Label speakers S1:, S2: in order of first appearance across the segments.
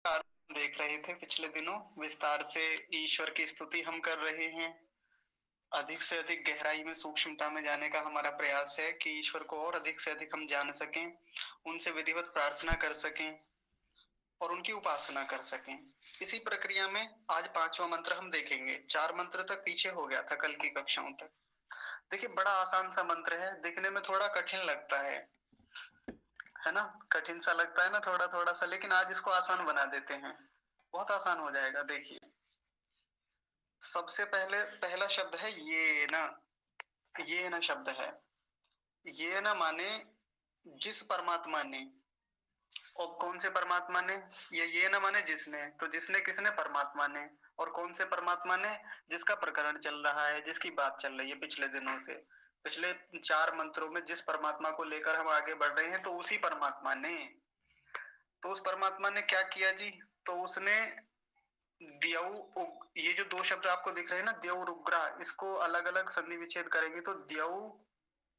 S1: देख रहे थे पिछले दिनों विस्तार से ईश्वर की स्तुति हम कर रहे हैं। अधिक से अधिक गहराई में सूक्ष्मता में जाने का हमारा प्रयास है कि ईश्वर को और अधिक से अधिक हम जान सकें, उनसे विधिवत प्रार्थना कर सकें और उनकी उपासना कर सकें। इसी प्रक्रिया में आज 5वां मंत्र हम देखेंगे। 4 मंत्र तक पीछे हो गया था कल की कक्षाओं तक। देखिए बड़ा आसान सा मंत्र है, दिखने में थोड़ा कठिन लगता है ना? कठिन सा लगता है ना थोड़ा-थोड़ा सा, लेकिन आज इसको आसान बना देते हैं। बहुत आसान हो जाएगा देखिए। सबसे पहले पहला शब्द है ये ना। ये ना शब्द है। ये ना माने जिस परमात्मा ने। और कौन से परमात्मा ने? ये ना माने जिसने। तो जिसने किसने? परमात्मा ने। और कौन से परमात्मा ने? जिसका प्रकरण चल रहा है, जिसकी बात चल रही है पिछले दिनों से। पिछले 4 मंत्रों में जिस परमात्मा को लेकर हम आगे बढ़ रहे हैं, तो उसी परमात्मा ने। तो उस परमात्मा ने क्या किया जी? तो उसने ये जो 2 शब्द आपको दिख रहे हैं ना, द्यौ और उग्रा, इसको अलग अलग संधि विच्छेद करेंगे तो द्यौ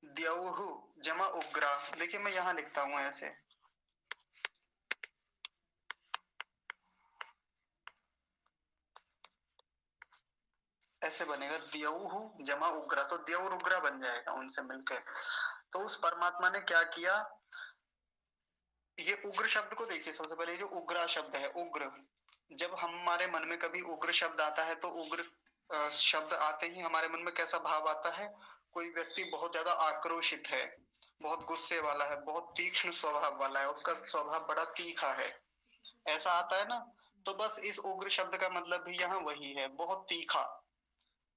S1: द्यौहु जमा उग्रा। देखिए मैं यहां लिखता हूं ऐसे, ऐसे बनेगा द्यौहु जमा उग्रा, तो द्यौ और उग्रा बन जाएगा उनसे मिलकर। तो उस परमात्मा ने क्या किया? ये उग्र शब्द को देखिए। सबसे पहले जो उग्रा शब्द है, उग्र, जब हमारे मन में कभी उग्र शब्द आता है तो उग्र शब्द आते ही हमारे मन में कैसा भाव आता है? कोई व्यक्ति बहुत ज्यादा आक्रोशित है, बहुत गुस्से वाला है, बहुत तीक्ष्ण स्वभाव वाला है, उसका स्वभाव बड़ा तीखा है, ऐसा आता है ना? तो बस इस उग्र शब्द का मतलब भी यहाँ वही है, बहुत तीखा,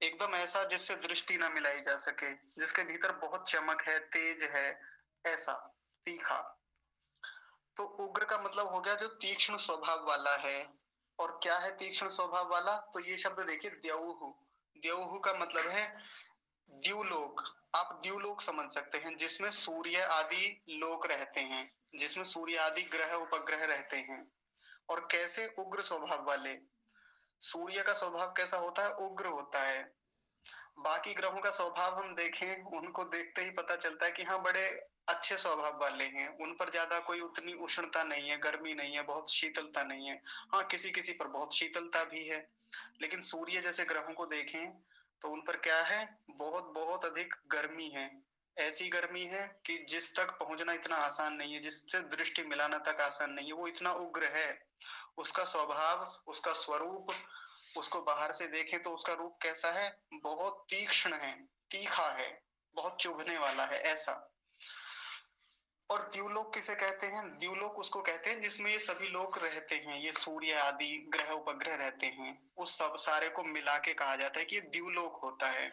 S1: एकदम ऐसा जिससे दृष्टि ना मिलाई जा सके, जिसके भीतर बहुत चमक है, तेज है, ऐसा तीखा। तो उग्र का मतलब हो गया जो तीक्ष्ण स्वभाव वाला है। और क्या है तीक्ष्ण स्वभाव वाला? तो ये शब्द देखिए द्यौहु। द्यौहु का मतलब है द्युलोक। आप द्युलोक समझ सकते हैं, जिसमें सूर्य आदि लोक रहते हैं, जिसमें सूर्य आदि ग्रह उपग्रह रहते हैं। और कैसे? उग्र स्वभाव वाले। सूर्य का स्वभाव कैसा होता है? उग्र होता है। बाकी ग्रहों का स्वभाव हम देखें, उनको देखते ही पता चलता है कि हाँ बड़े अच्छे स्वभाव वाले हैं, उन पर ज्यादा कोई उतनी उष्णता नहीं है, गर्मी नहीं है, बहुत शीतलता नहीं है। हाँ किसी किसी पर बहुत शीतलता भी है, लेकिन सूर्य जैसे ग्रहों को देखें तो उन पर क्या है? बहुत बहुत अधिक गर्मी है। ऐसी गर्मी है कि जिस तक पहुंचना इतना आसान नहीं है, जिससे दृष्टि मिलाना तक आसान नहीं है, वो इतना उग्र है। उसका स्वभाव, उसका स्वरूप, उसको बाहर से देखें तो उसका रूप कैसा है? बहुत तीक्ष्ण है, तीखा है, बहुत चुभने वाला है, ऐसा। और द्युलोक किसे कहते हैं? द्युलोक उसको कहते हैं जिसमें ये सभी लोग रहते हैं, ये सूर्य आदि ग्रह उपग्रह रहते हैं, उस सब सारे को मिला के कहा जाता है कि ये द्युलोक होता है।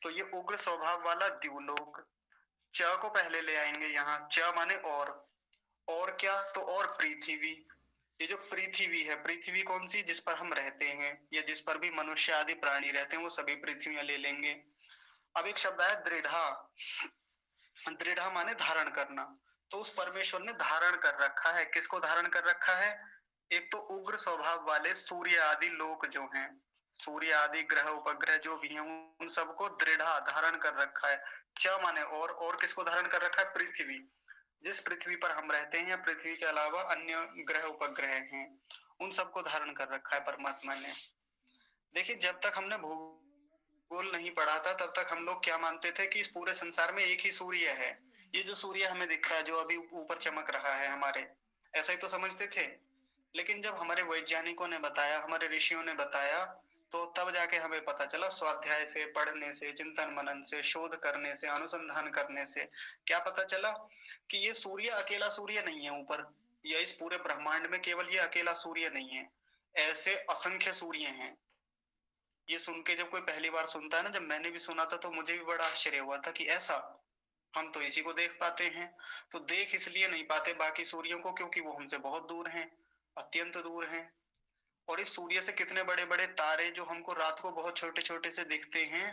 S1: तो ये उग्र स्वभाव वाला द्युलोक। च को पहले ले आएंगे यहाँ। च माने और क्या? तो और पृथ्वी। ये जो पृथ्वी है, पृथ्वी कौन सी? जिस पर हम रहते हैं या जिस पर भी मनुष्य आदि प्राणी रहते हैं, वो सभी पृथ्वियां ले लेंगे। अब एक शब्द है दृढ़ा। दृढ़ा माने धारण करना। तो उस परमेश्वर ने धारण कर रखा है। किसको धारण कर रखा है? एक तो उग्र स्वभाव वाले सूर्य आदि लोक जो हैं, सूर्य आदि ग्रह उपग्रह जो भी हैं, उन सबको दृढ़ा धारण कर रखा है। च माने और किसको धारण कर रखा है? पृथ्वी। जिस पृथ्वी पर हम रहते हैं या पृथ्वी के अलावा अन्य ग्रह उपग्रह हैं, उन सबको धारण कर रखा है परमात्मा ने। देखिए जब तक हमने भूगोल नहीं पढ़ा था तब तक हम लोग क्या मानते थे कि इस पूरे संसार में एक ही सूर्य है। ये जो सूर्य हमें दिखता है, जो अभी ऊपर चमक रहा है हमारे, ऐसा ही तो समझते थे। लेकिन जब हमारे वैज्ञानिकों ने बताया, हमारे ऋषियों ने बताया, तो तब जाके हमें पता चला, स्वाध्याय से, पढ़ने से, चिंतन मनन से, शोध करने से, अनुसंधान करने से क्या पता चला कि ये सूर्य अकेला सूर्य नहीं है ऊपर, या इस पूरे ब्रह्मांड में केवल ये अकेला सूर्य नहीं है, ऐसे असंख्य सूर्य हैं। ये सुन के जब कोई पहली बार सुनता है ना, जब मैंने भी सुना था तो मुझे भी बड़ा आश्चर्य हुआ था कि ऐसा, हम तो इसी को देख पाते हैं। तो देख इसलिए नहीं पाते बाकी सूर्यों को क्योंकि वो हमसे बहुत दूर हैं, अत्यंत दूर हैं। और इस सूर्य से कितने बड़े बड़े तारे जो हमको रात को बहुत छोटे छोटे से दिखते हैं,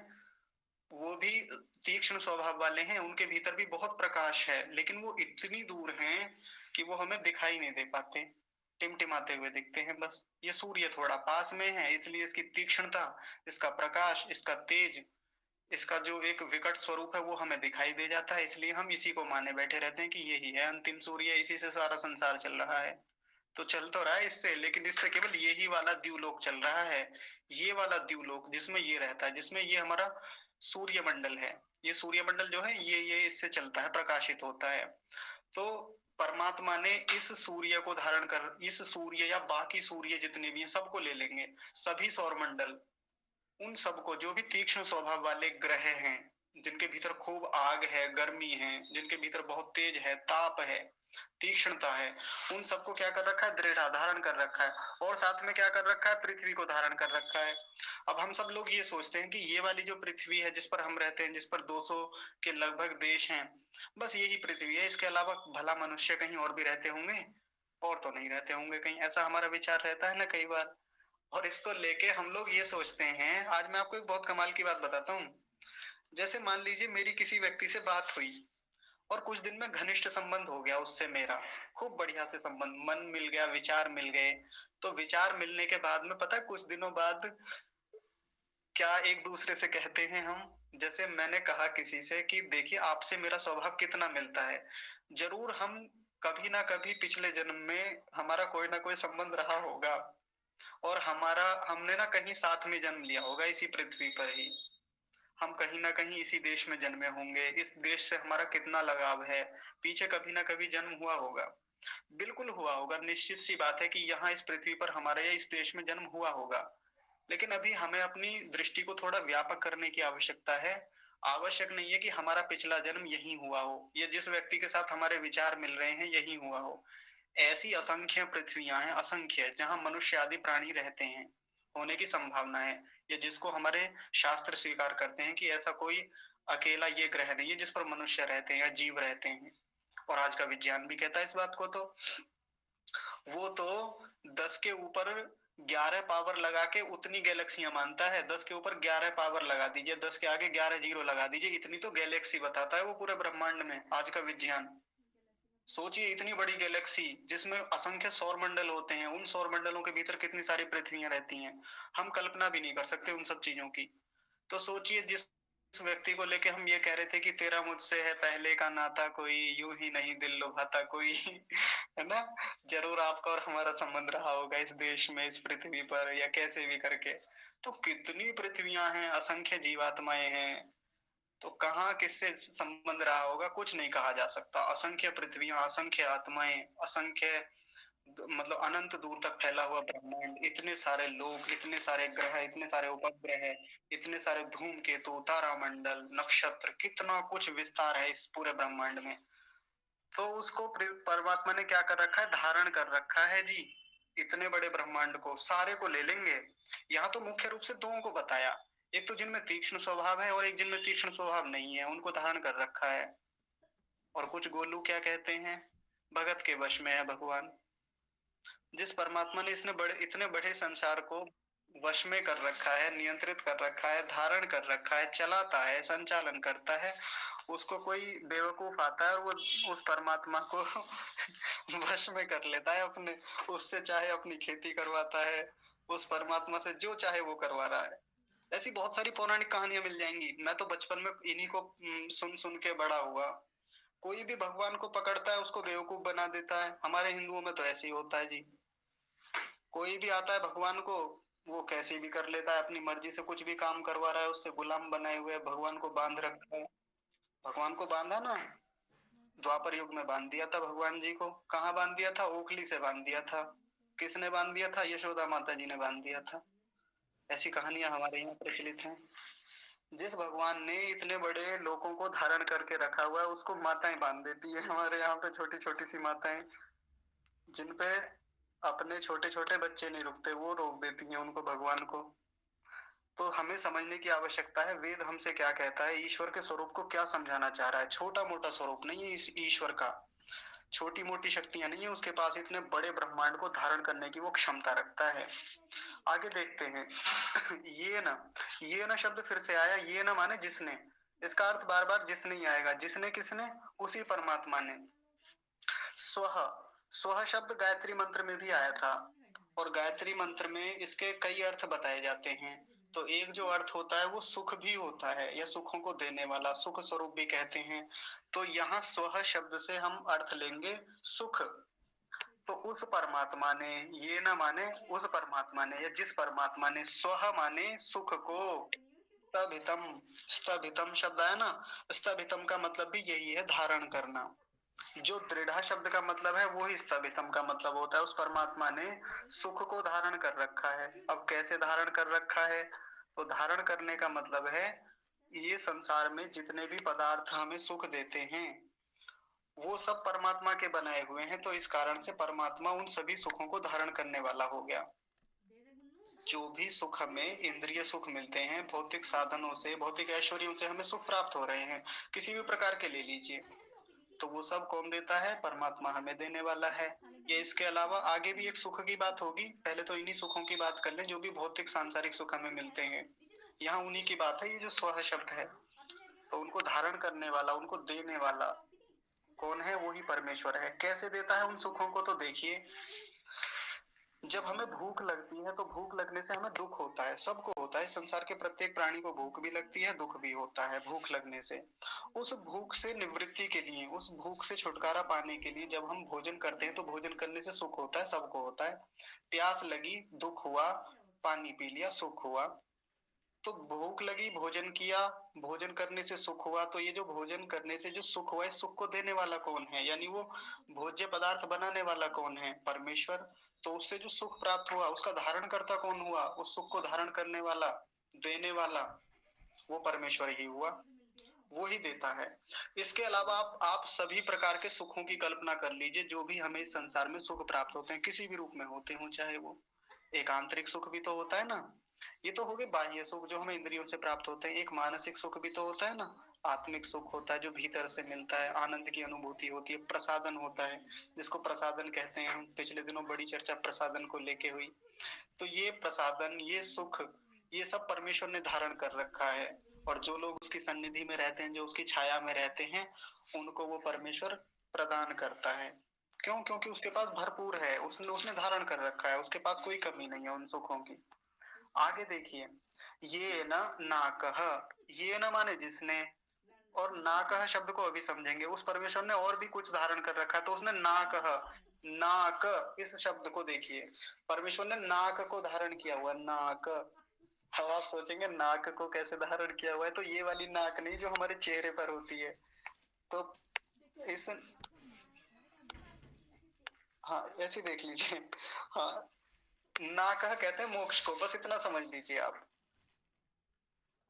S1: वो भी तीक्ष्ण स्वभाव वाले हैं, उनके भीतर भी बहुत प्रकाश है, लेकिन वो इतनी दूर हैं कि वो हमें दिखाई नहीं दे पाते, टिमटिमाते हुए दिखते हैं बस। ये सूर्य थोड़ा पास में है, इसलिए इसकी तीक्ष्णता, इसका प्रकाश, इसका तेज, इसका जो एक विकट स्वरूप है वो हमें दिखाई दे जाता है, इसलिए हम इसी को माने बैठे रहते हैं कि यही है अंतिम सूर्य, इसी से सारा संसार चल रहा है। तो चल तो रहा है इससे, लेकिन इससे केवल यही वाला द्युलोक चल रहा है। ये वाला द्युलोक जिसमें ये रहता है, जिसमें ये हमारा सूर्यमंडल है, ये सूर्यमंडल जो है ये इससे चलता है, प्रकाशित होता है। तो परमात्मा ने इस सूर्य को धारण कर, इस सूर्य या बाकी सूर्य जितने भी हैं सबको ले लेंगे, सभी सौरमंडल, उन सबको, जो भी तीक्ष्ण स्वभाव वाले ग्रह हैं, जिनके भीतर खूब आग है, गर्मी है, जिनके भीतर बहुत तेज है, ताप है, तीक्ष्णता है, उन सबको क्या कर रखा है, दृढ़ धारण कर रखा है। और साथ में क्या कर रखा है, पृथ्वी को धारण कर रखा है। अब हम सब लोग ये सोचते हैं कि ये वाली जो पृथ्वी है जिस पर हम रहते हैं, जिस पर 200 के लगभग देश हैं, बस यही पृथ्वी है, इसके अलावा भला मनुष्य कहीं और भी रहते होंगे? और तो नहीं रहते होंगे कहीं, ऐसा हमारा विचार रहता है ना कई बार। और इसको लेके हम लोग ये सोचते हैं, आज मैं आपको एक बहुत कमाल की बात बताता हूँ। जैसे मान लीजिए मेरी किसी व्यक्ति से बात हुई और कुछ दिन में घनिष्ठ संबंध हो गया उससे मेरा, खूब बढ़िया से संबंध, मन मिल गया, विचार मिल गए। तो विचार मिलने के बाद में पता है कुछ दिनों बाद क्या एक दूसरे से कहते हैं हम? जैसे मैंने कहा किसी से कि देखिए आपसे मेरा स्वभाव कितना मिलता है, जरूर हम कभी ना कभी पिछले जन्म में हमारा कोई ना कोई संबंध रहा होगा, और हमारा, हमने ना कहीं साथ में जन्म लिया होगा इसी पृथ्वी पर ही, हम कहीं ना कहीं इसी देश में जन्मे होंगे, इस देश से हमारा कितना लगाव है, पीछे कभी ना कभी जन्म हुआ होगा, बिल्कुल हुआ होगा, निश्चित सी बात है कि यहाँ इस पृथ्वी पर हमारे या इस देश में जन्म हुआ होगा। लेकिन अभी हमें अपनी दृष्टि को थोड़ा व्यापक करने की आवश्यकता है। आवश्यक नहीं है कि हमारा पिछला जन्म यहीं हुआ हो, या जिस व्यक्ति के साथ हमारे विचार मिल रहे हैं यहीं हुआ हो। ऐसी असंख्य पृथ्वियां हैं, असंख्य, जहां मनुष्य आदि प्राणी रहते हैं, होने की संभावना है, या जिसको हमारे शास्त्र स्वीकार करते हैं कि ऐसा कोई अकेला ये ग्रह नहीं है जिस पर मनुष्य रहते हैं या जीव रहते हैं। और आज का विज्ञान भी कहता है इस बात को। तो वो तो 10 के ऊपर 11 पावर लगा के उतनी गैलेक्सियां मानता है, 10 के ऊपर 11 पावर लगा दीजिए, 10 के आगे 11 जीरो लगा दीजिए, इतनी तो गैलेक्सी बताता है वो पूरे ब्रह्मांड में, आज का विज्ञान। सोचिए इतनी बड़ी गैलेक्सी जिसमें असंख्य सौर मंडल होते हैं, उन सौर मंडलों के भीतर कितनी सारी पृथ्वियां रहती हैं, हम कल्पना भी नहीं कर सकते उन सब चीजों की। तो सोचिए जिस व्यक्ति को लेके हम ये कह रहे थे कि तेरा मुझसे है पहले का नाता कोई, यूं ही नहीं दिल लुभाता कोई, है ना? जरूर आपका और हमारा संबंध रहा होगा इस देश में, इस पृथ्वी पर, या कैसे भी करके। तो कितनी पृथ्वियां हैं, असंख्य जीवात्माएं हैं, तो कहाँ किससे संबंध रहा होगा कुछ नहीं कहा जा सकता। असंख्य पृथ्वियां, असंख्य आत्माएं, असंख्य, मतलब अनंत दूर तक फैला हुआ ब्रह्मांड, इतने सारे लोग, इतने सारे ग्रह, इतने सारे उपग्रह, इतने सारे धूमकेतु, तारामंडल, नक्षत्र, कितना कुछ विस्तार है इस पूरे ब्रह्मांड में। तो उसको परमात्मा ने क्या कर रखा है, धारण कर रखा है जी। इतने बड़े ब्रह्मांड को सारे को ले लेंगे। यहाँ तो मुख्य रूप से दो को बताया, एक तो जिनमें तीक्ष्ण स्वभाव है और एक जिनमें तीक्ष्ण स्वभाव नहीं है, उनको धारण कर रखा है। और कुछ गोलू क्या कहते हैं, भगत के वश में है भगवान। जिस परमात्मा ने इसने बड़े, इतने बड़े संसार को वश में कर रखा है, नियंत्रित कर रखा है, धारण कर रखा है, चलाता है, संचालन करता है, उसको कोई बेवकूफ आता है और वो उस परमात्मा को वश में कर लेता है अपने, उससे चाहे अपनी खेती करवाता है, उस परमात्मा से जो चाहे वो करवा रहा है। ऐसी बहुत सारी पौराणिक कहानियां मिल जाएंगी। मैं तो बचपन में इन्हीं को सुन सुन के बड़ा हुआ। कोई भी भगवान को पकड़ता है उसको बेवकूफ बना देता है, हमारे हिंदुओं में तो ऐसे ही होता है जी। कोई भी आता है भगवान को, वो कैसे भी कर लेता है, अपनी मर्जी से कुछ भी काम करवा रहा है, उससे गुलाम बनाए हुए भगवान को बांध रखा है। भगवान को बांधा ना, द्वापर युग में बांध दिया था भगवान जी को। कहाँ बांध दिया था? ओखली से बांध दिया था। किसने बांध दिया था? यशोदा माता जी ने बांध दिया था। ऐसी कहानियां हमारे यहाँ प्रचलित हैं। जिस भगवान ने इतने बड़े लोगों को धारण करके रखा हुआ है, उसको माताएं बांध देती है हमारे यहाँ पे, छोटी छोटी सी माताएं, जिनपे अपने छोटे छोटे बच्चे नहीं रुकते, वो रोक देती हैं उनको, भगवान को। तो हमें समझने की आवश्यकता है वेद हमसे क्या कहता है, ईश्वर के स्वरूप को क्या समझाना चाह रहा है। छोटा मोटा स्वरूप नहीं है इस ईश्वर का, छोटी मोटी शक्तियां नहीं है उसके पास, इतने बड़े ब्रह्मांड को धारण करने की वो क्षमता रखता है। आगे देखते हैं। ये ना शब्द फिर से आया, ये ना माने जिसने, इसका अर्थ बार बार जिसने ही आएगा। जिसने, किसने? उसी परमात्मा ने। स्वह, स्वह शब्द गायत्री मंत्र में भी आया था, और गायत्री मंत्र में इसके कई अर्थ बताए जाते हैं। तो एक जो अर्थ होता है वो सुख भी होता है, या सुखों को देने वाला, सुख स्वरूप भी कहते हैं। तो यहाँ स्वह शब्द से हम अर्थ लेंगे सुख। तो उस परमात्मा ने, ये ना माने उस परमात्मा ने, या जिस परमात्मा ने, स्व माने सुख को, स्तभितम, स्तभितम शब्द है ना, स्तभितम का मतलब भी यही है, धारण करना। जो दृढ़ शब्द का मतलब है वो ही स्तभितम का मतलब होता है। उस परमात्मा ने सुख को धारण कर रखा है। अब कैसे धारण कर रखा है? तो धारण करने का मतलब है, ये संसार में जितने भी पदार्थ हमें सुख देते हैं वो सब परमात्मा के बनाए हुए हैं, तो इस कारण से परमात्मा उन सभी सुखों को धारण करने वाला हो गया। जो भी सुख हमें इंद्रिय सुख मिलते हैं, भौतिक साधनों से, भौतिक ऐश्वर्यों से हमें सुख प्राप्त हो रहे हैं, किसी भी प्रकार के ले लीजिए, तो वो सब कौन देता है? परमात्मा हमें देने वाला है। ये इसके अलावा आगे भी एक सुख की बात होगी, पहले तो इन्हीं सुखों की बात कर लें जो भी भौतिक सांसारिक सुख हमें मिलते हैं। यहाँ उन्हीं की बात है, ये जो स्व शब्द है, तो उनको धारण करने वाला, उनको देने वाला कौन है? वही परमेश्वर है। कैसे देता है उन सुखों को? तो देखिए, जब हमें भूख लगती है तो भूख लगने से हमें दुख होता है, सबको होता है, संसार के प्रत्येक प्राणी को भूख भी लगती है, दुख भी होता है भूख लगने से। उस भूख से निवृत्ति के लिए, उस भूख से छुटकारा पाने के लिए जब हम भोजन करते हैं तो भोजन करने से सुख होता है, सबको होता है। प्यास लगी, दुख हुआ, पानी पी लिया, सुख हुआ। तो भूख लगी, भोजन किया, भोजन करने से सुख हुआ, तो ये जो भोजन करने से जो सुख हुआ, इस सुख को देने वाला कौन है? यानी वो भोज्य पदार्थ बनाने वाला कौन है? परमेश्वर। तो उससे जो सुख प्राप्त हुआ उसका धारण करता कौन हुआ? उस सुख को धारण करने वाला, देने वाला, वो परमेश्वर ही हुआ, वो ही देता है। इसके अलावा आप सभी प्रकार के सुखों की कल्पना कर लीजिए, जो भी हमें इस संसार में सुख प्राप्त होते हैं, किसी भी रूप में होते हो, चाहे वो एक आंतरिक सुख भी तो होता है ना, ये तो हो गए बाह्य सुख जो हमें इंद्रियों से प्राप्त होते हैं। एक मानसिक सुख भी तो होता है ना, आत्मिक सुख होता है जो भीतर से मिलता है, आनंद की अनुभूति होती है, प्रसादन होता है जिसको प्रसादन कहते हैं। पिछले दिनों बड़ी चर्चा प्रसादन को लेके हुई। तो ये प्रसादन, ये सुख, ये सब परमेश्वर ने धारण कर रखा है, और जो लोग उसकी सन्निधि में रहते हैं, जो उसकी छाया में रहते हैं, उनको वो परमेश्वर प्रदान करता है। क्यों? क्योंकि उसके पास भरपूर है, उसने उसने धारण कर रखा है, उसके पास कोई कमी नहीं है उन सुखों की। आगे देखिए, ये ना कह, ये न माने जिसने, और ना कह शब्द को अभी समझेंगे। उस परमेश्वर ने और भी कुछ धारण कर रखा है, तो उसने ना कह, नाक, इस शब्द को देखिए, परमेश्वर ने नाक को धारण किया हुआ, नाक। अब आप सोचेंगे नाक को कैसे धारण किया हुआ है? तो ये वाली नाक नहीं जो हमारे चेहरे पर होती है। तो इस, हाँ ऐसे देख लीजिए। हाँ, नाक कहते हैं मोक्ष को, बस इतना समझ लीजिए आप।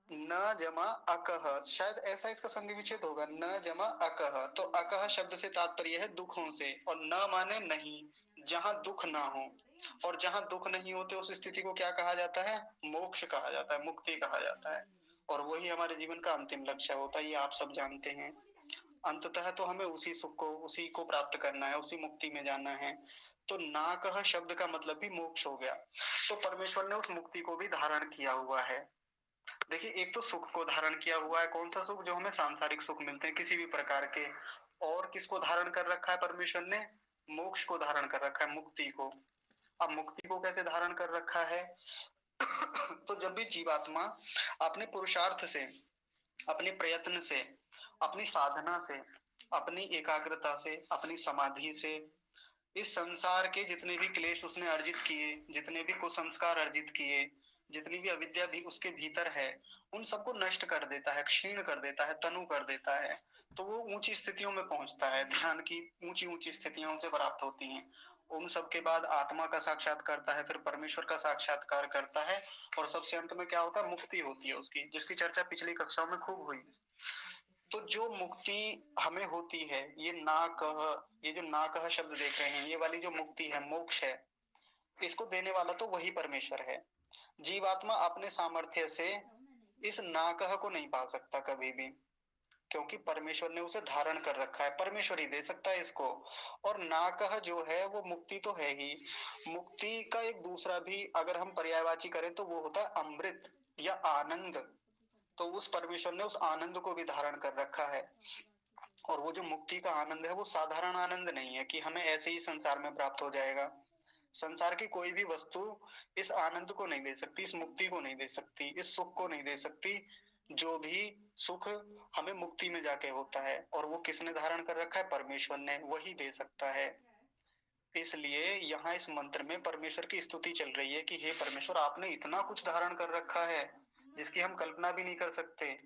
S1: न जमा अकह, शायद ऐसा इसका संधि विच्छेद होगा, न जमा अकह। तो अकह शब्द से तात्पर्य है दुखों से, और न माने नहीं, जहां दुख ना हो। और जहां दुख नहीं होते उस स्थिति को क्या कहा जाता है? मोक्ष कहा जाता है, मुक्ति कहा जाता है। और वही हमारे जीवन का अंतिम लक्ष्य होता है, ये आप सब जानते हैं। अंततः तो हमें उसी सुख को, उसी को प्राप्त करना है, उसी मुक्ति में जाना है। तो नाकह शब्द का मतलब भी मोक्ष हो गया। तो परमेश्वर ने उस मुक्ति को भी धारण किया हुआ है। देखिए, एक तो सुख को धारण किया हुआ है, कौन सा सुख? जो हमें सांसारिक सुख मिलते हैं किसी भी प्रकार के। और किसको धारण कर रखा है परमेश्वर ने? मोक्ष को धारण कर रखा है, मुक्ति को। अब मुक्ति को कैसे धारण कर रखा है? तो जब भी जीवात्मा अपने पुरुषार्थ से, अपने प्रयत्न से, अपनी साधना से, अपनी एकाग्रता से, अपनी समाधि से, इस संसार के जितने भी क्लेश उसने अर्जित किए, जितने भी कुसंस्कार अर्जित किए, जितनी भी अविद्या भी उसके भीतर है, उन सबको नष्ट कर देता है, क्षीण कर देता है, तनु कर देता है। तो वो ऊंची स्थितियों में पहुंचता है, ध्यान की ऊंची ऊंची स्थितियों उसे प्राप्त होती हैं। उन सब के बाद आत्मा का साक्षात करता है, फिर परमेश्वर का साक्षात्कार करता है, और सबसे अंत में क्या होता है? मुक्ति होती है उसकी, जिसकी चर्चा पिछली कक्षाओं में खूब हुई। तो जो मुक्ति हमें होती है, ये ना कह, ये जो ना कह शब्द देख रहे हैं, ये वाली जो मुक्ति है, मोक्ष है, इसको देने वाला तो वही परमेश्वर है। जीवात्मा अपने सामर्थ्य से इस ना कह को नहीं पा सकता कभी भी, क्योंकि परमेश्वर ने उसे धारण कर रखा है, परमेश्वर ही दे सकता है इसको। और ना कह जो है वो मुक्ति तो है ही। मुक्ति का एक दूसरा भी अगर हम पर्यायवाची करें तो वो होता है अमृत या आनंद। तो उस परमेश्वर ने उस आनंद को भी धारण कर रखा है। और वो जो मुक्ति का आनंद है वो साधारण आनंद नहीं है कि हमें ऐसे ही संसार में प्राप्त हो जाएगा। संसार की कोई भी वस्तु इस आनंद को नहीं दे सकती, इस मुक्ति को नहीं दे सकती, इस सुख को नहीं दे सकती। जो भी सुख हमें मुक्ति में जाके होता है, और वो किसने धारण कर रखा है? परमेश्वर ने, वही दे सकता है। इसलिए यहाँ इस मंत्र में परमेश्वर की स्तुति चल रही है कि हे परमेश्वर, आपने इतना कुछ धारण कर रखा है जिसकी हम कल्पना भी नहीं कर सकते।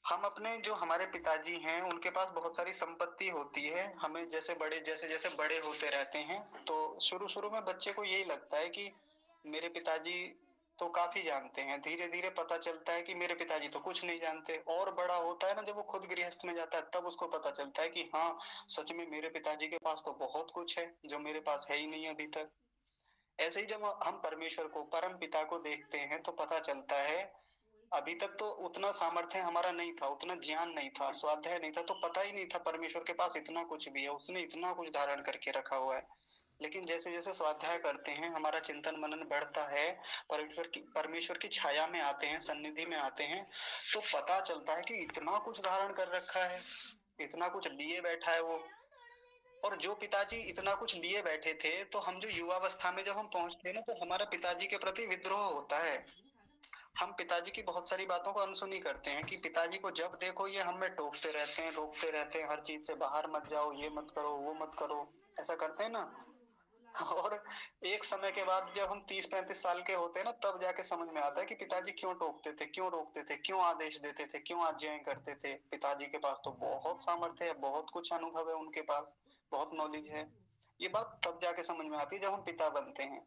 S1: हम अपने जो हमारे पिताजी हैं उनके पास बहुत सारी संपत्ति होती है। हमें जैसे जैसे बड़े होते रहते हैं तो शुरू शुरू में बच्चे को यही लगता है कि मेरे पिताजी तो काफी जानते हैं। धीरे धीरे पता चलता है कि मेरे पिताजी तो कुछ नहीं जानते। और बड़ा होता है ना, जब वो खुद गृहस्थ में जाता है तब उसको पता चलता है कि हाँ, सच में मेरे पिताजी के पास तो बहुत कुछ है जो मेरे पास है ही नहीं अभी तक। ऐसे ही जब हम परमेश्वर को, परम पिता को देखते हैं तो पता चलता है अभी तक तो उतना सामर्थ्य हमारा नहीं था, उतना ज्ञान नहीं था, स्वाध्याय नहीं था, तो पता ही नहीं था परमेश्वर के पास इतना कुछ भी है, उसने इतना कुछ धारण करके रखा हुआ है। लेकिन जैसे जैसे स्वाध्याय करते हैं, हमारा चिंतन मनन बढ़ता है, परमेश्वर की छाया में आते हैं, सन्निधि में आते हैं, तो पता चलता है कि इतना कुछ धारण कर रखा है, इतना कुछ लिए बैठा है वो। और जो पिताजी इतना कुछ लिए बैठे थे, तो हम जो युवावस्था में जब हम पहुंचते हैं ना, तो हमारा पिताजी के प्रति विद्रोह होता है। हम पिताजी की बहुत सारी बातों को अनसुनी करते हैं कि पिताजी को जब देखो ये हमें टोकते रहते हैं, रोकते रहते हैं हर चीज से, बाहर मत जाओ, ये मत करो, वो मत करो, ऐसा करते हैं ना। और एक समय के बाद जब हम 30-35 साल के होते हैं ना, तब जाके समझ में आता है कि पिताजी क्यों टोकते थे, क्यों रोकते थे, क्यों आदेश देते थे, क्यों आज्ञाएं करते थे। पिताजी के पास तो बहुत सामर्थ्य है, बहुत कुछ अनुभव है उनके पास, बहुत नॉलेज है। ये बात तब जाके समझ में आती है जब हम पिता बनते हैं,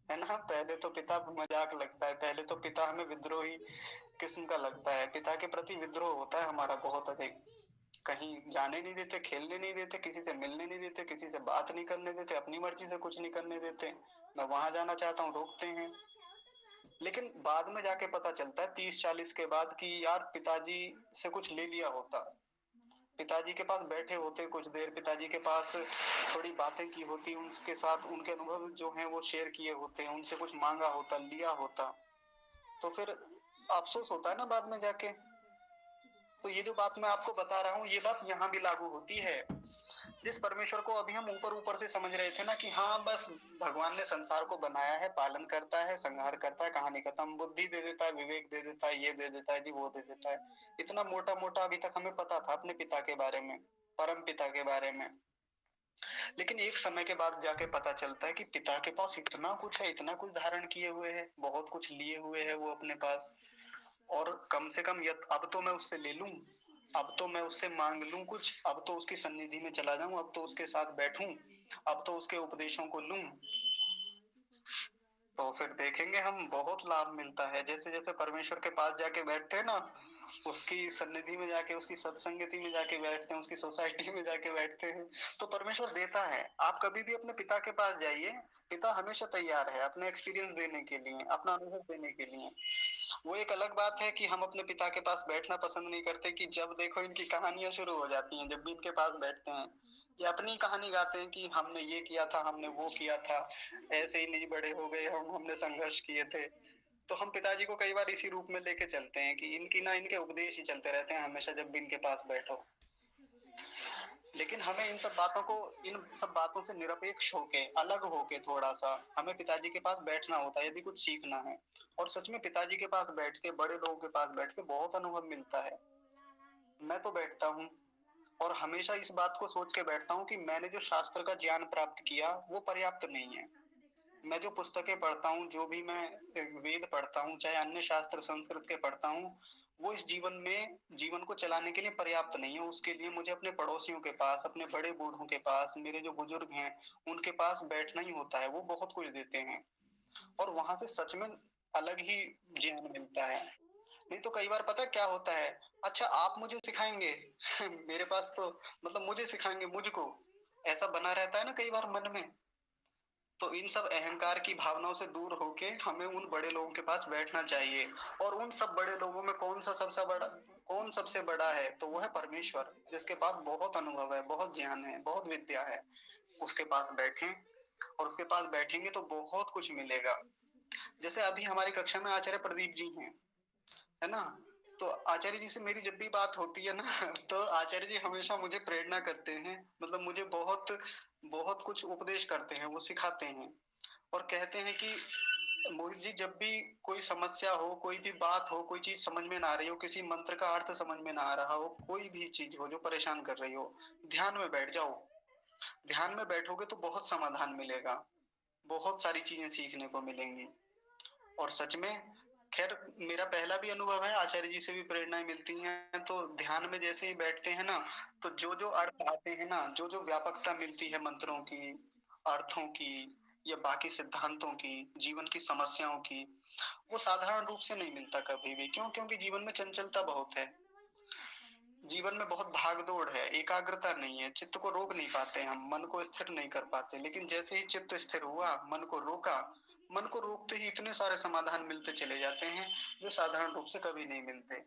S1: है ना। पहले तो पिता मजाक लगता है, पहले तो पिता हमें विद्रोही किस्म का लगता है। पिता के प्रति विद्रोह होता है हमारा बहुत अधिक। कहीं जाने नहीं देते, खेलने नहीं देते, किसी से मिलने नहीं देते, किसी से बात नहीं करने देते, अपनी मर्जी से कुछ नहीं करने देते। मैं वहां जाना चाहता हूँ, रोकते हैं। लेकिन बाद में जाके पता चलता है 30-40 के बाद कि यार पिताजी से कुछ ले लिया होता, पिताजी के पास बैठे होते कुछ देर, पिताजी के पास थोड़ी बातें की होती, उनके साथ उनके अनुभव जो हैं वो शेयर किए होते, उनसे कुछ मांगा होता, लिया होता, तो फिर अफसोस होता है ना बाद में जाके। तो ये जो बात मैं आपको बता रहा हूँ, ये बात यहाँ भी लागू होती है। जिस परमेश्वर को अभी हम ऊपर ऊपर से समझ रहे थे ना कि हाँ बस भगवान ने संसार को बनाया है, पालन करता है, संहार करता है, कहानी खत्म, बुद्धि दे देता है, विवेक दे देता है, ये दे देता है जी, वो दे देता है, इतना मोटा मोटा अभी तक हमें पता था अपने पिता के बारे में, परम पिता के बारे में। लेकिन एक समय के बाद जाके पता चलता है कि पिता के पास इतना कुछ है, इतना कुछ धारण किए हुए है, बहुत कुछ लिए हुए है वो अपने पास। और कम से कम अब तो मैं उससे ले लूं, अब तो मैं उससे मांग लूं कुछ, अब तो उसकी सन्निधि में चला जाऊं, अब तो उसके साथ बैठूं, अब तो उसके उपदेशों को लूं, तो फिर देखेंगे हम बहुत लाभ मिलता है। जैसे जैसे परमेश्वर के पास जाके बैठते हैं ना, उसकी सन्निधि में जाके, उसकी सत्संगति में जाके बैठते हैं, उसकी सोसाइटी में जाके बैठते हैं, तो परमेश्वर देता है। आप कभी भी अपने पिता के पास जाइए, पिता हमेशा तैयार है अपने एक्सपीरियंस देने के लिए, अपना अनुभव देने के लिए। वो एक अलग बात है कि हम अपने पिता के पास बैठना पसंद नहीं करते, कि जब देखो इनकी कहानियां शुरू हो जाती हैं, जब भी इनके पास बैठते हैं ये अपनी कहानी गाते हैं कि हमने ये किया था, हमने वो किया था, ऐसे ही नहीं बड़े हो गए हम, हमने संघर्ष किए थे। तो हम पिताजी को कई बार इसी रूप में लेके चलते हैं कि इनके उपदेश ही चलते रहते हैं हमेशा जब भी इनके पास बैठो। लेकिन हमें इन सब बातों से निरपेक्ष होके, अलग होके, थोड़ा सा हमें पिताजी के पास बैठना होता है यदि कुछ सीखना है। और सच में पिताजी के पास बैठ के, बड़े लोगों के पास बैठ के बहुत अनुभव मिलता है। मैं तो बैठता हूँ और हमेशा इस बात को सोच के बैठता हूँ कि मैंने जो शास्त्र का ज्ञान प्राप्त किया वो पर्याप्त नहीं है। मैं जो पुस्तकें पढ़ता हूँ, जो भी मैं वेद पढ़ता हूँ, चाहे अन्य शास्त्र संस्कृत के पढ़ता हूँ, वो इस जीवन को चलाने के लिए पर्याप्त नहीं है। उसके लिए मुझे अपने पड़ोसियों के पास, अपने बड़े बूढ़ों के पास, मेरे जो बुजुर्ग हैं उनके पास बैठना ही होता है। वो बहुत कुछ देते हैं और वहां से सच में अलग ही ज्ञान मिलता है। नहीं तो कई बार पता है क्या होता है, अच्छा आप मुझे सिखाएंगे मेरे पास तो, मतलब मुझे सिखाएंगे मुझको, ऐसा बना रहता है ना कई बार मन में। तो इन सब अहंकार की भावनाओं से दूर होके हमें उन बड़े लोगों के पास बैठना चाहिए। और उन सब बड़े लोगों में कौन सबसे बड़ा है, तो वो है परमेश्वर, जिसके पास बहुत अनुभव है, बहुत ज्ञान है, बहुत विद्या है। उसके पास बैठें, और उसके पास बैठेंगे तो बहुत कुछ मिलेगा। जैसे अभी हमारी कक्षा में आचार्य प्रदीप जी हैं, है ना। तो आचार्य जी से मेरी जब भी बात होती है ना तो आचार्य जी हमेशा मुझे प्रेरणा करते हैं, मतलब मुझे बहुत बहुत कुछ उपदेश करते हैं, वो सिखाते हैं। और कहते हैं कि मोहित जी, जब भी कोई समस्या हो, कोई भी बात हो, कोई चीज समझ में ना आ रही हो, किसी मंत्र का अर्थ समझ में ना आ रहा हो, कोई भी चीज हो जो परेशान कर रही हो, ध्यान में बैठ जाओ, ध्यान में बैठोगे तो बहुत समाधान मिलेगा, बहुत सारी चीज़ें सीखने को मिलेंगी। और सच में खैर मेरा पहला भी अनुभव है, आचार्य जी से भी प्रेरणाएँ मिलती हैं, तो ध्यान में जैसे ही बैठते हैं ना, तो जो-जो अर्थ आते हैं ना, जो-जो व्यापकता मिलती है मंत्रों की, अर्थों की या बाकी सिद्धांतों की, जीवन की समस्याओं की, वो साधारण रूप से नहीं मिलता कभी भी। क्यों? क्योंकि जीवन में चंचलता बहुत है। जीवन में बहुत भाग-दौड़ है, एकाग्रता नहीं है, चित्त को रोक नहीं पाते हम, मन को स्थिर नहीं कर पाते। लेकिन जैसे ही चित्त स्थिर हुआ, मन को रोका, मन को रोकते ही इतने सारे समाधान मिलते चले जाते हैं, जो साधारण रूप से कभी नहीं मिलते।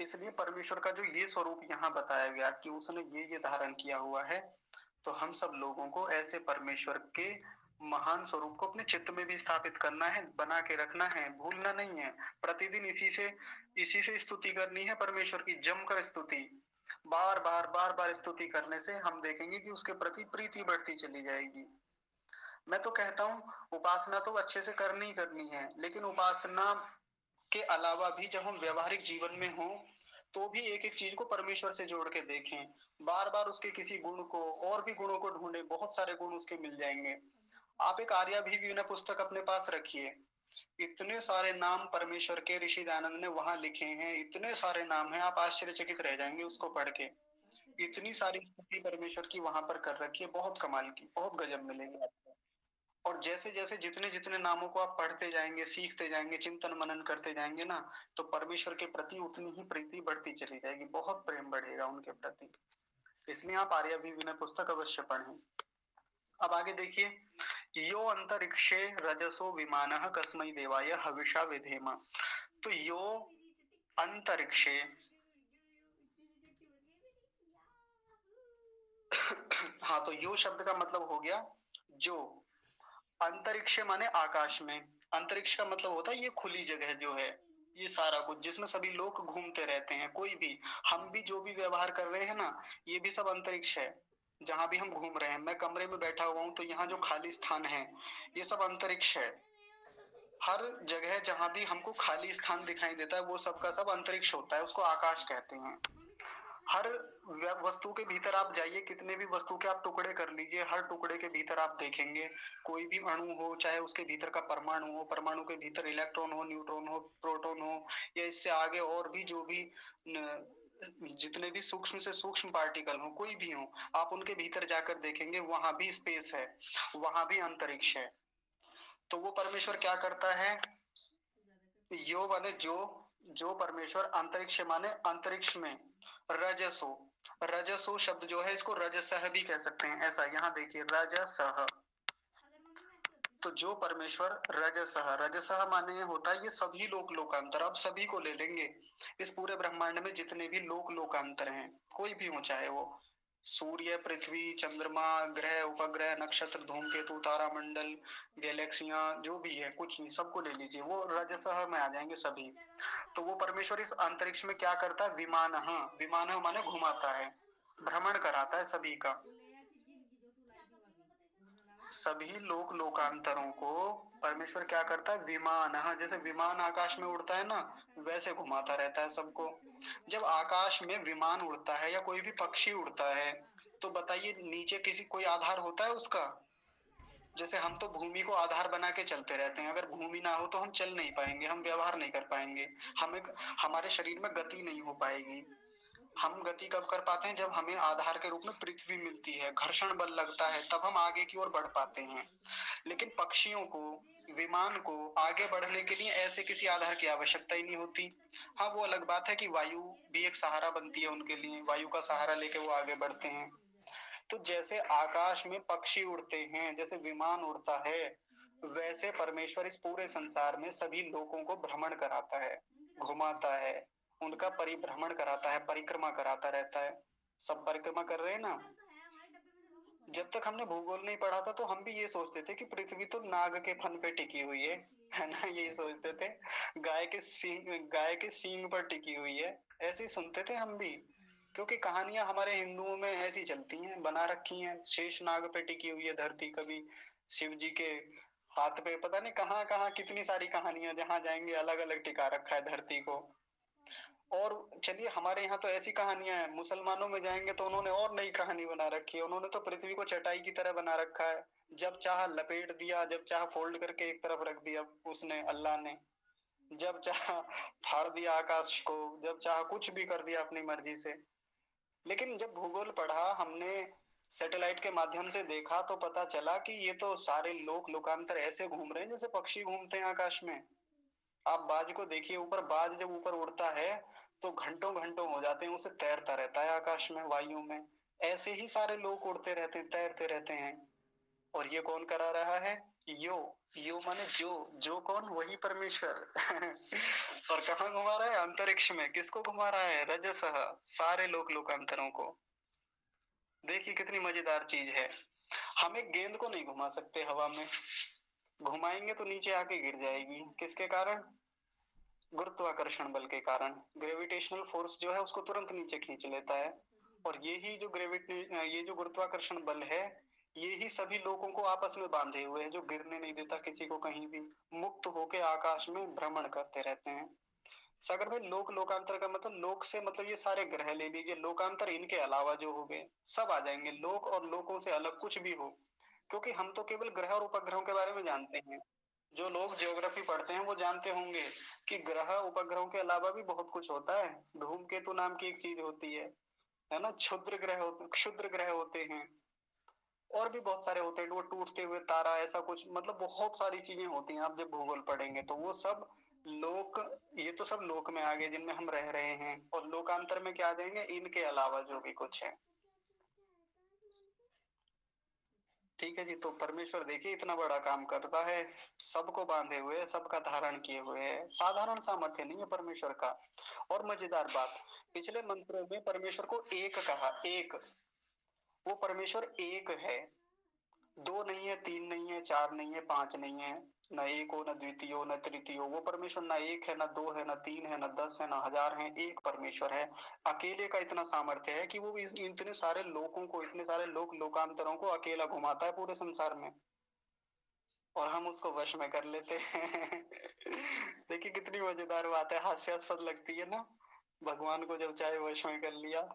S1: इसलिए परमेश्वर का जो ये स्वरूप यहाँ बताया गया कि उसने ये धारण किया हुआ है, तो हम सब लोगों को ऐसे परमेश्वर के महान स्वरूप को अपने चित्त में भी स्थापित करना है, बना के रखना है, भूलना नहीं है। प्रतिदिन इसी से स्तुति करनी है परमेश्वर की, जमकर स्तुति। बार-बार, बार-बार स्तुति करने से हम देखेंगे कि उसके प्रति प्रीति बढ़ती चली जाएगी। मैं तो कहता हूँ उपासना तो अच्छे से करनी ही करनी है, लेकिन उपासना के अलावा भी जब हम व्यावहारिक जीवन में हों, तो भी एक-एक चीज़ को परमेश्वर से जोड़ के देखें। बार-बार उसके किसी गुण को और भी गुणों को ढूँढें, बहुत सारे गुण उसके मिल जाएँगे। आप एक आर्याभीविनय पुस्तक अपने पास रखिए। इतने सारे नाम परमेश्वर के ऋषि दयानंद ने वहाँ लिखे हैं, इतने सारे नाम हैं, आप आश्चर्यचकित रह जाएँगे उसको पढ़ के। इतनी सारी स्तुति परमेश्वर की वहाँ पर कर रखी है, बहुत कमाल की, बहुत गज़ब मिलेगी आपको। और जैसे-जैसे जितने-जितने नामों को आप पढ़ते जाएँगे, सीखते जाएँगे, चिंतन-मनन करते जाएँगे ना, तो परमेश्वर के प्रति उतनी ही प्रीति बढ़ती चली जाएगी, बहुत प्रेम बढ़ेगा उनके प्रति। इसलिए आप आर्याभीविनय पुस्तक अवश्य पढ़ें। अब आगे देखिए, यो अंतरिक्षे रजसो विमानः कस्मै देवाय हविषा विधेम। तो यो अंतरिक्षे हाँ, तो यो शब्द का मतलब हो गया जो। अंतरिक्ष माने आकाश में। अंतरिक्ष का मतलब होता है ये खुली जगह जो है, ये सारा कुछ जिसमें सभी लोग घूमते रहते हैं, कोई भी, हम भी जो भी व्यवहार कर रहे हैं ना, ये भी सब अंतरिक्ष है। जहाँ भी हम घूम रहे हैं, मैं कमरे में बैठा हुआ हूँ तो यहाँ जो खाली स्थान है, ये सब अंतरिक्ष है। हर जगह जहाँ भी हमको खाली स्थान दिखाई देता है, वो सब का सब अंतरिक्ष होता है, उसको आकाश कहते हैं। हर वस्तु के भीतर आप जाइए, कितने भी वस्तु के आप टुकड़े कर लीजिए, हर टुकड़े के भीतर आप देखेंगे कोई भी अणु हो, चाहे उसके भीतर का परमाणु हो, परमाणु के भीतर इलेक्ट्रॉन हो, न्यूट्रॉन हो, प्रोटॉन हो, या इससे आगे और भी जो भी जितने भी सूक्ष्म से सूक्ष्म पार्टिकल हो, कोई भी हो, आप उनके भीतर जाकर देखेंगे वहां भी स्पेस है, वहां भी अंतरिक्ष है। तो वो परमेश्वर क्या करता है, यो माने जो, जो परमेश्वर अंतरिक्ष माने अंतरिक्ष में, रजसो, रजसो शब्द जो है इसको रजसह भी कह सकते हैं। ऐसा यहाँ देखिए रजसह, तो जो परमेश्वर रजसह, रजसह माने होता है ये सभी लोक लोकांतर, अब सभी को ले लेंगे, इस पूरे ब्रह्मांड में जितने भी लोक लोकांतर हैं, कोई भी हो, चाहे वो सूर्य, पृथ्वी, चंद्रमा, ग्रह, उपग्रह, नक्षत्र, धूमकेतु, तारामंडल, गैलेक्सियां, जो भी है, कुछ नहीं, सबको ले लीजिए, वो रजसह में आ जाएंगे सभी। तो वो परमेश्वर इस अंतरिक्ष में क्या करता है, विमानः, विमानः माने घुमाता है, भ्रमण कराता है सभी का, सभी लोक लोकांतरों को परमेश्वर क्या करता है, विमान, हाँ, जैसे विमान आकाश में उड़ता है ना, वैसे घुमाता रहता है सबको। जब आकाश में विमान उड़ता है या कोई भी पक्षी उड़ता है, तो बताइए नीचे किसी कोई आधार होता है उसका? जैसे हम तो भूमि को आधार बना के चलते रहते हैं, अगर भूमि ना हो तो हम चल नहीं पाएंगे, हम व्यवहार नहीं कर पाएंगे, हमें, हमारे शरीर में गति नहीं हो पाएगी। हम गति कब कर पाते हैं, जब हमें आधार के रूप में पृथ्वी मिलती है, घर्षण बल लगता है, तब हम आगे की ओर बढ़ पाते हैं। लेकिन पक्षियों को, विमान को आगे बढ़ने के लिए ऐसे किसी आधार की आवश्यकता ही नहीं होती। हाँ, वो अलग बात है कि वायु भी एक सहारा बनती है उनके लिए, वायु का सहारा लेके वो आगे बढ़ते हैं। तो जैसे आकाश में पक्षी उड़ते हैं, जैसे विमान उड़ता है, वैसे परमेश्वर इस पूरे संसार में सभी लोगों को भ्रमण कराता है, घुमाता है, उनका परिभ्रमण कराता है, परिक्रमा कराता रहता है। सब परिक्रमा कर रहे हैं ना। जब तक हमने भूगोल नहीं पढ़ा था तो हम भी ये सोचते थे कि पृथ्वी तो नाग के फन पे टिकी हुई है ना, यही सोचते थे। गाय के सींग पर टिकी हुई है, ऐसे ही सुनते थे हम भी, क्योंकि कहानियां हमारे हिंदुओं में ऐसी चलती हैं, बना रखी हैं। शेष नाग पे टिकी हुई है धरती, कभी शिव जी के हाथ पे, पता नहीं कहाँ कहाँ कितनी सारी कहानियां, जहां जाएंगे अलग अलग टिका रखा है धरती को। और चलिए हमारे यहाँ तो ऐसी कहानियां हैं, मुसलमानों में जाएंगे तो उन्होंने और नई कहानी बना रखी है। उन्होंने तो पृथ्वी को चटाई की तरह बना रखा है। जब चाहा लपेट दिया, जब चाहा फोल्ड करके एक तरफ रख दिया उसने, अल्लाह ने। जब चाहा फाड़ दिया आकाश को, जब चाहा कुछ भी कर दिया अपनी मर्जी से। लेकिन जब भूगोल पढ़ा हमने, सैटेलाइट के माध्यम से देखा, तो पता चला कि ये तो सारे लोक लोकांतर ऐसे घूम रहे हैं जैसे पक्षी घूमते हैं आकाश में। आप बाज को देखिए ऊपर, बाज जब ऊपर उड़ता है तो घंटों घंटों हो जाते हैं, उसे तैरता रहता है आकाश में, वायु में। ऐसे ही सारे लोग उड़ते रहते हैं, तैरते रहते हैं। और ये कौन करा रहा है? यो। यो माने जो कौन? वही परमेश्वर। और कहाँ घुमा रहा है? अंतरिक्ष में। किसको घुमा रहा है? रजसः, सारे लोक लोकांतरों को। देखिए कितनी मजेदार चीज है। हम एक गेंद को नहीं घुमा सकते हवा में, घुमाएंगे तो नीचे आके गिर जाएगी। किसके कारण? गुरुत्वाकर्षण बल के कारण। ग्रेविटेशनल फोर्स जो है उसको तुरंत नीचे खींच लेता है। और यही जो ये जो गुरुत्वाकर्षण बल है, ये ही सभी लोगों को आपस में बांधे हुए है, जो गिरने नहीं देता किसी को कहीं भी। मुक्त होके आकाश में भ्रमण करते रहते हैं। सागर भाई, लोक लोकांतर का मतलब, लोक से मतलब ये सारे ग्रह ले लीजिए, लोकांतर इनके अलावा जो हो गए सब आ जाएंगे। लोक और लोकों से अलग कुछ भी हो, क्योंकि हम तो केवल ग्रह और उपग्रहों के बारे में जानते हैं। जो लोग ज्योग्राफी पढ़ते हैं वो जानते होंगे कि ग्रह उपग्रहों के अलावा भी बहुत कुछ होता है। धूमकेतु नाम की एक चीज होती है ना। क्षुद्र ग्रह होते हैं। और भी बहुत सारे होते हैं, वो टूटते हुए तारा, ऐसा कुछ, मतलब बहुत सारी चीजें होती हैं। आप जब भूगोल पढ़ेंगे तो वो सब लोक, ये तो सब लोक में आ गए जिनमें हम रह रहे हैं। और लोकांतर में क्या आ जाएंगे? इनके अलावा जो भी कुछ है। ठीक है जी। तो परमेश्वर देखिए इतना बड़ा काम करता है, सबको बांधे हुए है, सबका धारण किए हुए है। साधारण सामर्थ्य नहीं है परमेश्वर का। और मजेदार बात, पिछले मंत्रों में परमेश्वर को एक कहा, एक। वो परमेश्वर एक है, दो नहीं है, तीन नहीं है, चार नहीं है, पांच नहीं है। न एक हो, न द्वितीय हो, न तृतीय हो। वो परमेश्वर ना एक है, न दो है, न तीन है, न 10 है, न हजार है। एक परमेश्वर है। अकेले का इतना सामर्थ्य है कि वो इतने सारे लोगों को, इतने सारे लोक लोकांतरों को अकेला घुमाता है पूरे संसार में। और हम उसको वश में कर लेते हैं। देखिए कितनी मजेदार बात है, हास्यास्पद लगती है ना। भगवान को जब चाहे वश में कर लिया।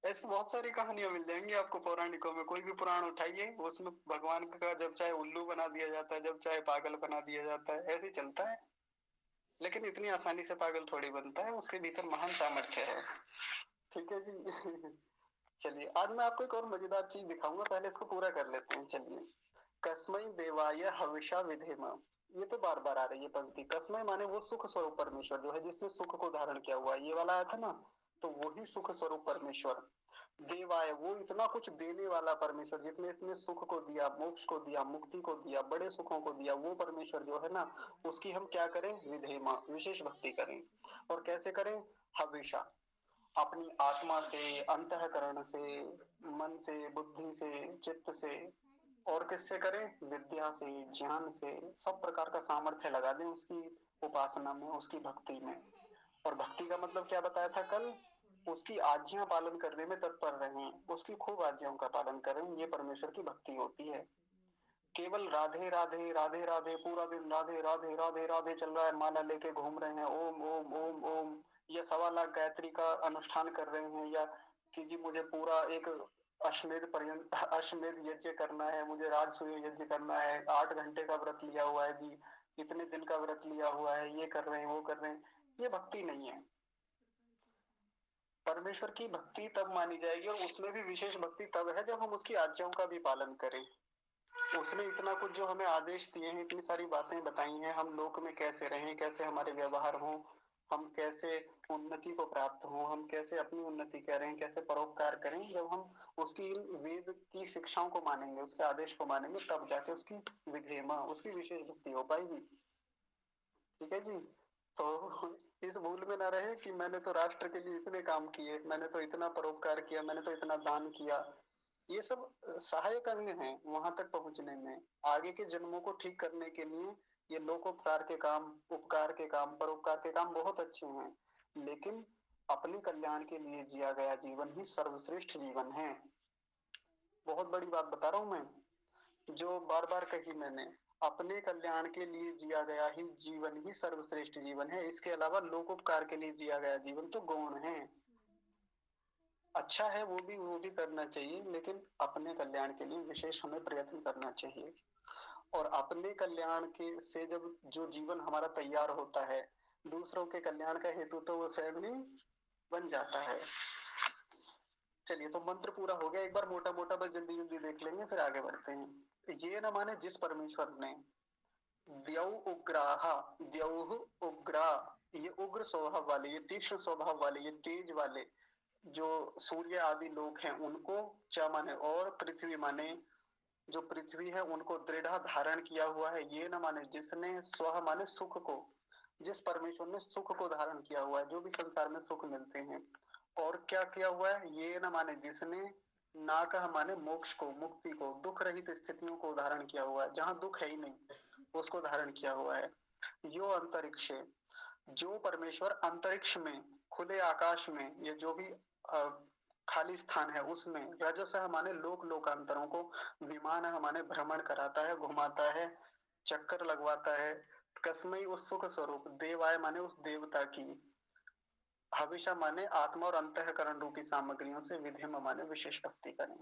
S1: ऐसी बहुत सारी कहानियां मिल जाएंगी आपको पौराणिकों में। कोई भी पुराण उठाइए, उसमें भगवान का जब चाहे उल्लू बना दिया जाता है, जब चाहे पागल बना दिया जाता है। ऐसे ही चलता है। लेकिन इतनी आसानी से पागल थोड़ी बनता है, उसके भीतर महान सामर्थ्य है। ठीक है जी। चलिए आज मैं आपको एक और मजेदार चीज दिखाऊंगा, पहले इसको पूरा कर लेते हैं। चलिए, कस्मै देवाय हविषा विधेम। ये तो बार बार आ रही है पंक्ति। कस्मै माने वो सुख स्वरूप परमेश्वर जो है, जिसने सुख को धारण किया हुआ है। ये वाला आया था ना, तो वही सुख स्वरूप परमेश्वर। देवाय, वो इतना कुछ देने वाला परमेश्वर, जितने इतने सुख को दिया, मोक्ष को दिया, मुक्ति को दिया, बड़े सुखों को दिया, वो परमेश्वर जो है ना, उसकी हम क्या करें? विधेमा, विशेष भक्ति करें। और कैसे करें? हमेशा अपनी आत्मा से, अंतःकरण से, मन से, बुद्धि से, चित्त से। और किससे करें? विद्या से, ज्ञान से। सब प्रकार का सामर्थ्य लगा दें उसकी उपासना में, उसकी भक्ति में। और भक्ति का मतलब क्या बताया था कल? उसकी आज्ञा पालन करने में तत्पर रहें, उसकी खूब आज्ञाओं का पालन करें। ये परमेश्वर की भक्ति होती है। केवल राधे राधे राधे राधे, पूरा दिन राधे राधे राधे राधे चल रहा है, माला लेके घूम रहे हैं, ओम ओम ओम ओम, या 1.25 लाख गायत्री का अनुष्ठान कर रहे हैं, या कि जी मुझे पूरा एक अश्वमेध पर्यंत अश्वमेध यज्ञ करना है, मुझे राजसूय यज्ञ करना है, 8 घंटे का व्रत लिया हुआ है जी, इतने दिन का व्रत लिया हुआ है, ये कर रहे हैं, वो कर रहे हैं। ये भक्ति नहीं है। परमेश्वर की भक्ति तब मानी जाएगी, और उसमें भी विशेष भक्ति तब है जब हम उसकी आज्ञाओं का भी पालन करें। उसने इतना कुछ जो हमें आदेश दिए हैं, इतनी सारी बातें बताई हैं, हम लोक में कैसे रहें, कैसे हमारे व्यवहार हों, हम कैसे उन्नति को प्राप्त हों, हम कैसे अपनी उन्नति करें, कैसे परोपकार करें। जब हम उसकी इन वेद की शिक्षाओं को मानेंगे, उसके आदेश को मानेंगे, तब जाके उसकी विधेयमा, उसकी विशेष भक्ति हो पाएगी। ठीक है जी। तो इस भूल में ना रहे कि मैंने तो राष्ट्र के लिए इतने काम किए, मैंने तो इतना परोपकार किया, मैंने तो इतना दान किया। ये सब सहायक अंग हैं वहां तक पहुंचने में। आगे के जन्मों को ठीक करने के लिए ये लोकोपकार के काम, उपकार के काम, परोपकार के काम बहुत अच्छे हैं। लेकिन अपने कल्याण के लिए जिया गया जीवन ही सर्वश्रेष्ठ जीवन है। बहुत बड़ी बात बता रहा हूं मैं, जो बार बार कही मैंने। अपने कल्याण के लिए जिया गया ही जीवन ही सर्वश्रेष्ठ जीवन है, इसके अलावा लोकोपकार के लिए जिया गया जीवन तो गौण है। अच्छा है, वो भी करना चाहिए, लेकिन अपने कल्याण के लिए विशेष हमें प्रयत्न करना चाहिए। और अपने कल्याण के से जब जो जीवन हमारा तैयार होता है, दूसरों के कल्याण का हेतु तो वो स्वयं ही बन जाता है। चलिए, तो मंत्र पूरा हो गया, एक बार मोटा मोटा बस जल्दी जल्दी देख लेंगे, फिर आगे बढ़ते हैं। ये न माने जिस परमेश्वर ने द्यौ उग्राहा, द्यौः उग्रा, ये उग्र स्वभाव वाले, ये तीक्ष्ण स्वभाव वाले, ये तेज वाले जो सूर्य आदि लोग हैं उनको, च माने और, पृथ्वी माने जो पृथ्वी है उनको दृढ़ धारण किया हुआ है। ये न माने जिसने, स्व माने सुख को, जिस परमेश्वर ने सुख को धारण किया हुआ है, जो भी संसार में सुख मिलते हैं। और क्या किया हुआ है, ये न माने जिसने, ना कह माने मोक्ष को, मुक्ति को, दुख रहित स्थितियों को धारण किया हुआ है, जहां दुख है ही नहीं उसको धारण किया हुआ है। यो अंतरिक्ष, जो परमेश्वर अंतरिक्ष में, खुले आकाश में, ये जो भी खाली स्थान है उसमें, रजस माने लोक लोकांतरों को, विमान माने भ्रमण कराता है, घुमाता है, चक्कर लगवाता है, कसमई उस सुख स्वरूप, देवाय माने उस देवता की, हविषा माने आत्मा और अंतःकरण रूपी सामग्रियों से, विधिम माने विशेष भक्ति करें।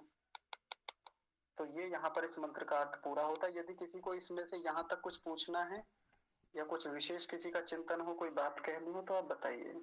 S1: तो ये यहाँ पर इस मंत्र का अर्थ पूरा होता है। यदि किसी को इसमें से यहाँ तक कुछ पूछना है या कुछ विशेष किसी का चिंतन हो, कोई बात कहनी हो, तो आप बताइए।